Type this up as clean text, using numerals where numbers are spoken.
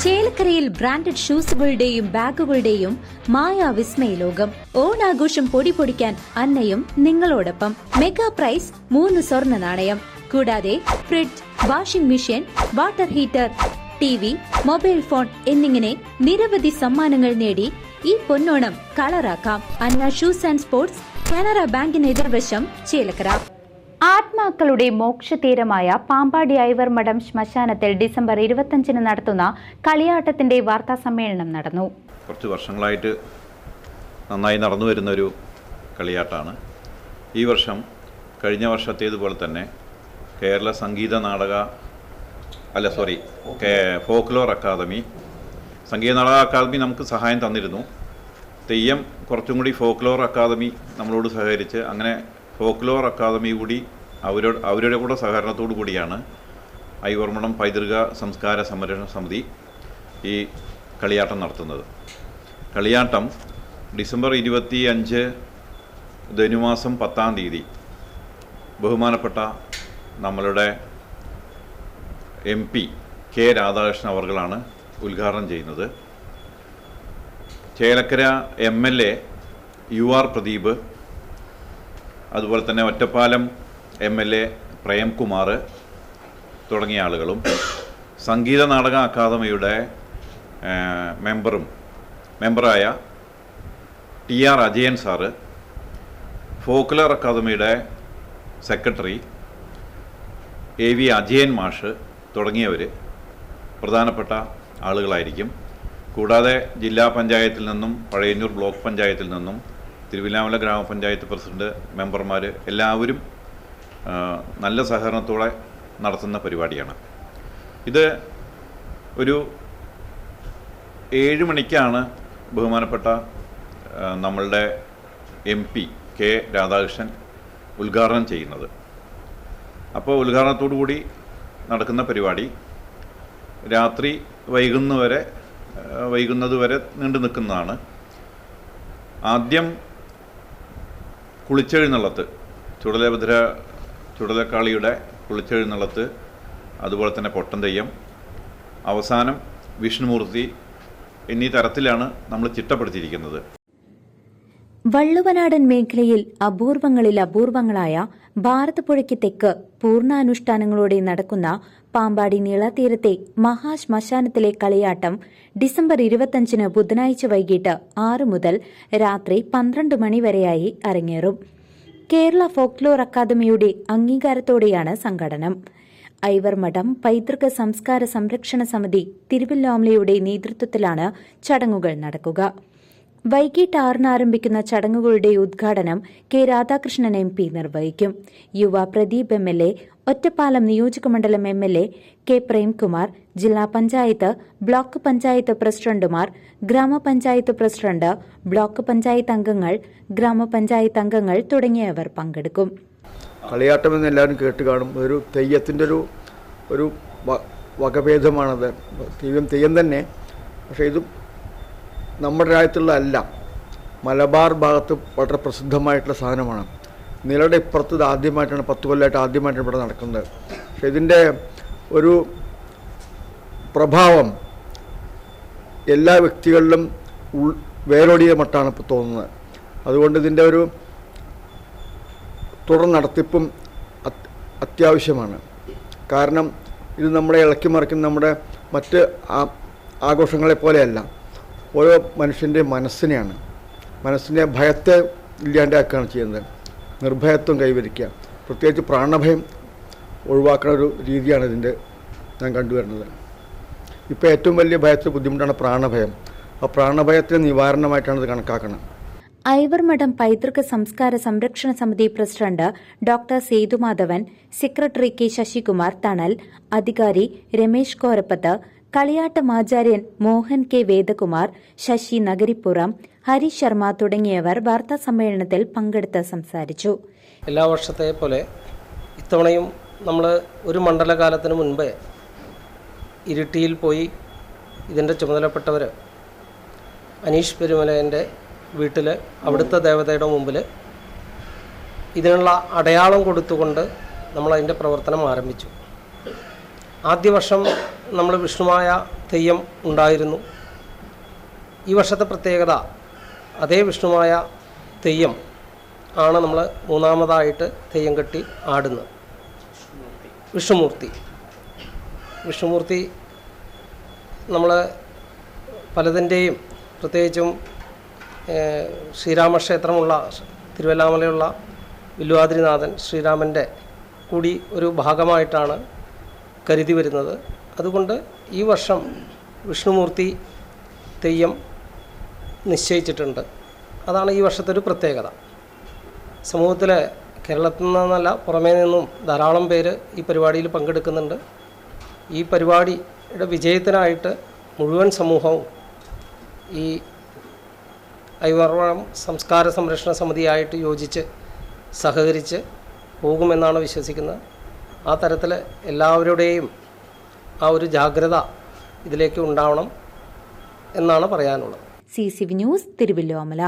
ചേലക്കരയിൽ ബ്രാൻഡഡ് ഷൂസുകളുടെയും ബാഗുകളുടെയും മായാവിസ്മയ ലോകം. ഓണാഘോഷം പൊടിപൊടിക്കാൻ അന്നയും നിങ്ങളോടൊപ്പം. മെഗാ പ്രൈസ് 3 സ്വർണ്ണ നാണയം. കൂടാതെ fridge, washing machine, water heater, TV, mobile phone എന്നിങ്ങനെ നിരവധി സമ്മാനങ്ങൾ നേടി ഈ പൊന്നോണം കളറാക്കാം. അന്ന ഷൂസ് ആൻഡ് സ്പോർട്സ്, കാനറ ബാങ്കിന് എതിർവശം, ചേലക്കര. ആത്മാക്കളുടെ മോക്ഷതീരമായ പാമ്പാടി ഐവർമഠം ശ്മശാനത്തിൽ ഡിസംബർ 25 നടത്തുന്ന കളിയാട്ടത്തിന്റെ വാർത്താ സമ്മേളനം നടന്നു. കുറച്ച് വർഷങ്ങളായിട്ട് നന്നായി നടന്നു വരുന്നൊരു കളിയാട്ടമാണ്. ഈ വർഷം കഴിഞ്ഞ വർഷത്തേതുപോലെ തന്നെ കേരള സംഗീത folklore academy, Sangeetha Nataka academy നമുക്ക് സഹായം തന്നിരുന്നു. തെയ്യം കുറച്ചും കൂടി ഫോക്ലോർ അക്കാദമി നമ്മളോട് സഹകരിച്ച് അങ്ങനെ ഫോക്ലോർ അക്കാദമി കൂടി അവരുടെ കൂടെ സഹകരണത്തോടു കൂടിയാണ് ഐവർമഠം പൈതൃക സംസ്കാര സംരക്ഷണ സമിതി ഈ കളിയാട്ടം നടത്തുന്നത്. കളിയാട്ടം ഡിസംബർ 25 ധനുമാസം 10-ാം തീയതി ബഹുമാനപ്പെട്ട നമ്മളുടെ MP കെ രാധാകൃഷ്ണൻ അവർകളാണ് ഉദ്ഘാടനം ചെയ്യുന്നത്. ചേലക്കര MLA UR പ്രദീപ്, അതുപോലെ തന്നെ ഒറ്റപ്പാലം MLA പ്രേംകുമാർ തുടങ്ങിയ ആളുകളും സംഗീത നാടക അക്കാദമിയുടെ മെമ്പറായ TR അജയൻ സാറ്, ഫോക്ലോർ അക്കാദമിയുടെ സെക്രട്ടറി AV അജയൻ മാഷ് തുടങ്ങിയവർ പ്രധാനപ്പെട്ട ആളുകളായിരിക്കും. കൂടാതെ ജില്ലാ പഞ്ചായത്തിൽ നിന്നും പഴയന്നൂർ ബ്ലോക്ക് പഞ്ചായത്തിൽ നിന്നും തിരുവില്ലാമല ഗ്രാമപഞ്ചായത്ത് പ്രസിഡന്റ് മെമ്പർമാർ എല്ലാവരും നല്ല സഹകരണത്തോടെ നടത്തുന്ന പരിപാടിയാണ്. ഇത് ഒരു 7 മണിക്കാണ് ബഹുമാനപ്പെട്ട നമ്മളുടെ MP കെ രാധാകൃഷ്ണൻ ഉദ്ഘാടനം ചെയ്യുന്നത്. അപ്പോൾ ഉദ്ഘാടനത്തോടു കൂടി നടക്കുന്ന പരിപാടി രാത്രി വൈകുന്നതുവരെ നീണ്ടു നിൽക്കുന്നതാണ്. ആദ്യം കുളിച്ചെഴുന്നള്ളത്ത്, ചുടലക്കാളിയുടെ കുളിച്ചെഴുന്നള്ളത്ത്, അതുപോലെ തന്നെ പൊട്ടൻ തെയ്യം, അവസാനം വിഷ്ണുമൂർത്തി എന്നീ തരത്തിലാണ് നമ്മൾ ചിട്ടപ്പെടുത്തിയിരിക്കുന്നത്. വള്ളുവനാടൻ മേഖലയിൽ അപൂർവങ്ങളിൽ അപൂർവങ്ങളായ ഭാരതപ്പുഴയ്ക്ക് തെക്ക് പൂർണ്ണാനുഷ്ഠാനങ്ങളോടെ നടക്കുന്ന പാമ്പാടി നീളത്തീരത്തെ മഹാശ്മശാനത്തിലെ കളിയാട്ടം ഡിസംബർ 25 ബുധനാഴ്ച വൈകിട്ട് 6 മുതൽ രാത്രി 12 മണി വരെയായി അരങ്ങേറും. കേരള ഫോക്ലോർ അക്കാദമിയുടെ അംഗീകാരത്തോടെയാണ് സംഘടനം. ഐവർമഠം പൈതൃക സംസ്കാര സംരക്ഷണ സമിതി തിരുവല്ലോമലയുടെ നേതൃത്വത്തിലാണ് ചടങ്ങുകൾ നടക്കുക. വൈകിട്ട് 6 ആരംഭിക്കുന്ന ചടങ്ങുകളുടെ ഉദ്ഘാടനം കെ രാധാകൃഷ്ണൻ MP നിർവഹിക്കും. യുവ പ്രദീപ് MLA, ഒറ്റപ്പാലം നിയോജകമണ്ഡലം MLA കെ പ്രേംകുമാർ, ജില്ലാ പഞ്ചായത്ത്, ബ്ലോക്ക് പഞ്ചായത്ത് പ്രസിഡന്റുമാർ, ഗ്രാമപഞ്ചായത്ത് പ്രസിഡന്റ്, ബ്ലോക്ക് പഞ്ചായത്ത് അംഗങ്ങൾ, ഗ്രാമപഞ്ചായത്ത് അംഗങ്ങൾ തുടങ്ങിയവർ പങ്കെടുക്കും. കളിയാട്ടമെന്ന് എല്ലാവരും കേട്ട് കാണും. ഒരു തെയ്യത്തിൻ്റെ ഒരു വകഭേദമാണത്. തെയ്യം തന്നെ. പക്ഷേ ഇത് നമ്മുടെ രാജ്യത്തുള്ള അല്ല, മലബാർ ഭാഗത്ത് വളരെ പ്രസിദ്ധമായിട്ടുള്ള സാധനമാണ്. നിലയുടെ ഇപ്പുറത്ത് ഇത് ആദ്യമായിട്ടാണ്, 10 കൊല്ലമായിട്ട് ആദ്യമായിട്ടാണ് ഇവിടെ നടക്കുന്നത്. പക്ഷേ ഇതിൻ്റെ ഒരു പ്രഭാവം എല്ലാ വ്യക്തികളിലും വേരോടിയ മട്ടാണ് ഇപ്പോൾ തോന്നുന്നത്. അതുകൊണ്ട് ഇതിൻ്റെ ഒരു തുടർ നടത്തിപ്പും അത്യാവശ്യമാണ്. കാരണം ഇത് നമ്മളെ ഇളക്കി മറിക്കുന്ന നമ്മുടെ മറ്റ് ആഘോഷങ്ങളെ പോലെയല്ല, ഓരോ മനുഷ്യൻ്റെ മനസ്സിനെ ഭയത്തെ ഇല്ലാണ്ടാക്കുകയാണ് ചെയ്യുന്നത്. നിർഭയത്വം കൈവരിക്കുക, പ്രത്യേകിച്ച് പ്രാണഭയം ഒഴിവാക്കുന്ന ഒരു രീതിയാണ് ഇതിൻ്റെ ഞാൻ കണ്ടുവരുന്നത്. ഇപ്പോൾ ഏറ്റവും വലിയ ഭയത്തിന് ബുദ്ധിമുട്ടാണ് പ്രാണഭയം. ആ പ്രാണഭയത്തിന് നിവാരണമായിട്ടാണ് ഇത് കണക്കാക്കണം. ഐവർമഠം പൈതൃക സംസ്കാര സംരക്ഷണ സമിതി president doctor Sethumadhavan, secretary K Sasikumar തണൽ, അധികാരി രമേശ് കോരപ്പത്ത്, കളിയാട്ടമാചാര്യൻ മോഹൻ കെ വേദകുമാർ, ശശി നഗരിപ്പുറം, ഹരി ശർമ്മ തുടങ്ങിയവർ വാർത്താ സമ്മേളനത്തിൽ പങ്കെടുത്ത് സംസാരിച്ചു. എല്ലാ വർഷത്തെ പോലെ ഇത്തവണയും നമ്മൾ ഒരു മണ്ഡലകാലത്തിന് മുൻപേ ഇരിട്ടിയിൽ പോയി ഇതിൻ്റെ ചുമതലപ്പെട്ടവർ അനീഷ് പെരുമലേൻ്റെ വീട്ടിൽ അവിടുത്തെ ദേവതയുടെ മുമ്പിൽ ഇതിനുള്ള അടയാളം കൊടുത്തുകൊണ്ട് നമ്മളതിൻ്റെ പ്രവർത്തനം ആരംഭിച്ചു. ആദ്യ വർഷം നമ്മൾ വിഷ്ണുമായ തെയ്യം ഉണ്ടായിരുന്നു. ഈ വർഷത്തെ പ്രത്യേകത അതേ വിഷ്ണുമായ തെയ്യം ആണ് നമ്മൾ മൂന്നാമതായിട്ട് തെയ്യം കെട്ടി ആടുന്നത്. വിഷ്ണുമൂർത്തി നമ്മൾ പലതിൻ്റെയും പ്രത്യേകിച്ചും ശ്രീരാമക്ഷേത്രമുള്ള തിരുവല്ലാമലയുള്ള വില്വാദ്രിനാഥൻ ശ്രീരാമൻ്റെ കൂടി ഒരു ഭാഗമായിട്ടാണ് കരുതി വരുന്നത്. അതുകൊണ്ട് ഈ വർഷം വിഷ്ണുമൂർത്തി തെയ്യം നിശ്ചയിച്ചിട്ടുണ്ട്. അതാണ് ഈ വർഷത്തെ ഒരു പ്രത്യേകത. സമൂഹത്തിലെ കേരളത്തിൽ നിന്നല്ല പുറമേ നിന്നും ധാരാളം പേര് ഈ പരിപാടിയിൽ പങ്കെടുക്കുന്നുണ്ട്. ഈ പരിപാടിയുടെ വിജയത്തിനായിട്ട് മുഴുവൻ സമൂഹവും ഈ ഐവർവളം സംസ്കാര സംരക്ഷണ സമിതിയായിട്ട് യോജിച്ച് സഹകരിച്ച് പോകുമെന്നാണ് വിശ്വസിക്കുന്നത്. ആ തരത്തിൽ എല്ലാവരുടെയും ആ ഒരു ജാഗ്രത ഇതിലേക്ക് ഉണ്ടാവണം എന്നാണ് പറയാനുള്ളത്. CCV news, Thiruvilwamala.